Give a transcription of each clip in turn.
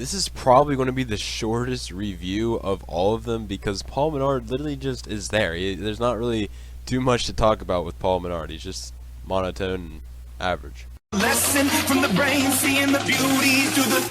This is probably going to be the shortest review of all of them because Paul Menard literally just is there. There's not really too much to talk about with Paul Menard. He's just monotone and average. Lesson from the brain, seeing the beauty through the...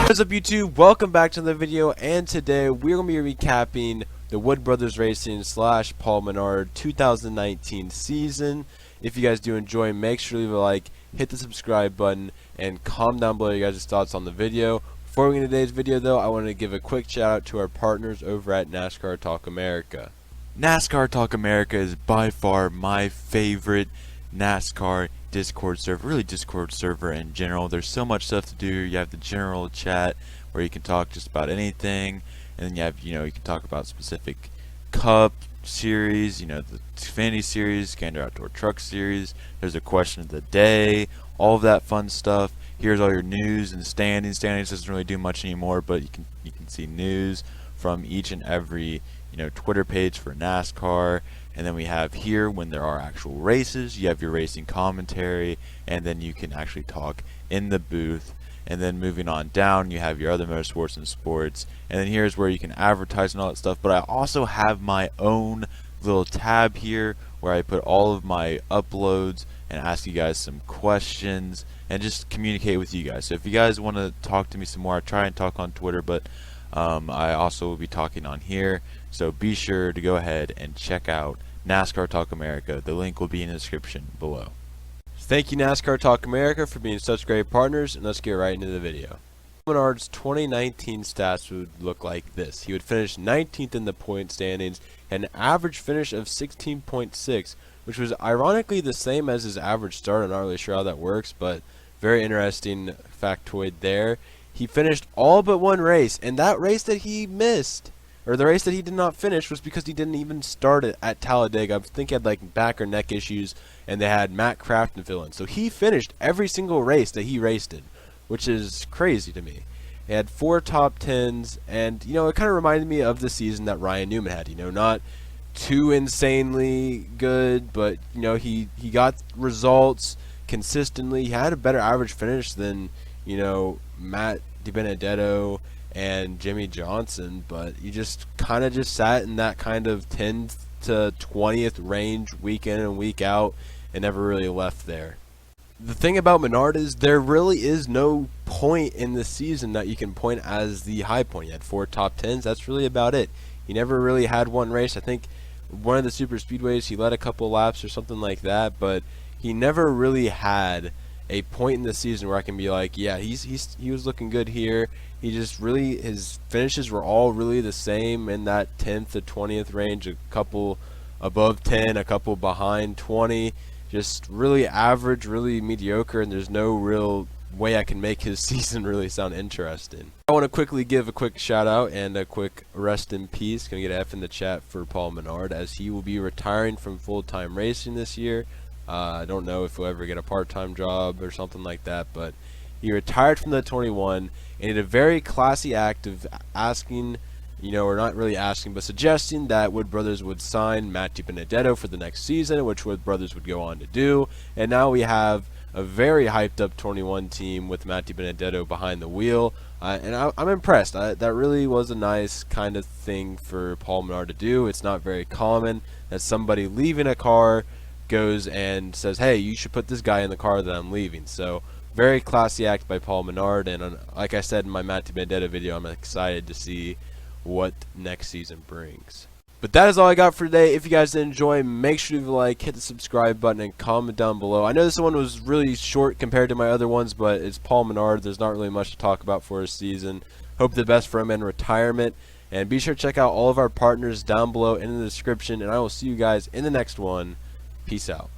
What's up, YouTube? Welcome back to the video, and today we're going to be recapping the Wood Brothers Racing / Paul Menard 2019 season. If you guys do enjoy, make sure to leave a like, hit the subscribe button, and comment down below your guys' thoughts on the video. Before we get into today's video though, I want to give a quick shout out to our partners over at NASCAR Talk America. NASCAR Talk America is by far my favorite NASCAR Discord server, really Discord server in general. There's so much stuff to do. You have the general chat where you can talk just about anything, and then you have, you can talk about specific cup series, the Xfinity series, Gander Outdoor Truck series. There's a question of the day, all of that fun stuff. Here's all your news and standings. Standings doesn't really do much anymore, but you can see news from each and every Twitter page for NASCAR. And then we have here, when there are actual races, you have your racing commentary, and then you can actually talk in the booth. And then moving on down, you have your other motorsports and sports. And then here's where you can advertise and all that stuff. But I also have my own little tab here where I put all of my uploads and ask you guys some questions and just communicate with you guys. So if you guys want to talk to me some more, I try and talk on Twitter, but I also will be talking on here. So be sure to go ahead and check out NASCAR Talk America. The link will be in the description below. Thank you, NASCAR Talk America, for being such great partners, and let's get right into the video. Menard's 2019 stats would look like this. He would finish 19th in the point standings, had an average finish of 16.6, which was ironically the same as his average start. I'm not really sure how that works, but very interesting factoid there. He finished all but one race, and that race that he missed, or the race that he did not finish, was because he didn't even start it at Talladega. I think he had like back or neck issues, and they had Matt Crafton fill in. So he finished every single race that he raced in, which is crazy to me. He had 4 top 10s, and it kind of reminded me of the season that Ryan Newman had. Not too insanely good, but he got results consistently. He had a better average finish than Matt DiBenedetto and Jimmy Johnson, but he just kind of sat in that kind of 10th to 20th range week in and week out and never really left there. The thing about Menard is there really is no point in the season that you can point as the high point. He had 4 top 10s. That's really about it. He never really had one race. I think one of the super speedways he led a couple laps or something like that, but he never really had a point in the season where I can be like, yeah, he was looking good here. He just really, his finishes were all really the same in that 10th to 20th range, a couple above 10, a couple behind 20, just really average, really mediocre, and there's no real way I can make his season really sound interesting. I want to quickly give a quick shout out and a quick rest in peace. Gonna get an F in the chat for Paul Menard, as he will be retiring from full-time racing this year. I don't know if he'll ever get a part-time job or something like that, but he retired from the 21 and did a very classy act of asking, or not really asking, but suggesting that Wood Brothers would sign Matt DiBenedetto for the next season, which Wood Brothers would go on to do. And now we have a very hyped up 21 team with Matt DiBenedetto behind the wheel. And I'm impressed. That really was a nice kind of thing for Paul Menard to do. It's not very common that somebody leaving a car goes and says, hey, you should put this guy in the car that I'm leaving. So very classy act by Paul Menard, and like I said in my Matt DiBenedetto video, I'm excited to see what next season brings. But that is all I got for today. If you guys did enjoy, make sure to leave a like, hit the subscribe button, and comment down below. I know this one was really short compared to my other ones, but it's Paul Menard. There's not really much to talk about for his season. Hope the best for him in retirement, and be sure to check out all of our partners down below in the description, and I will see you guys in the next one. Peace out.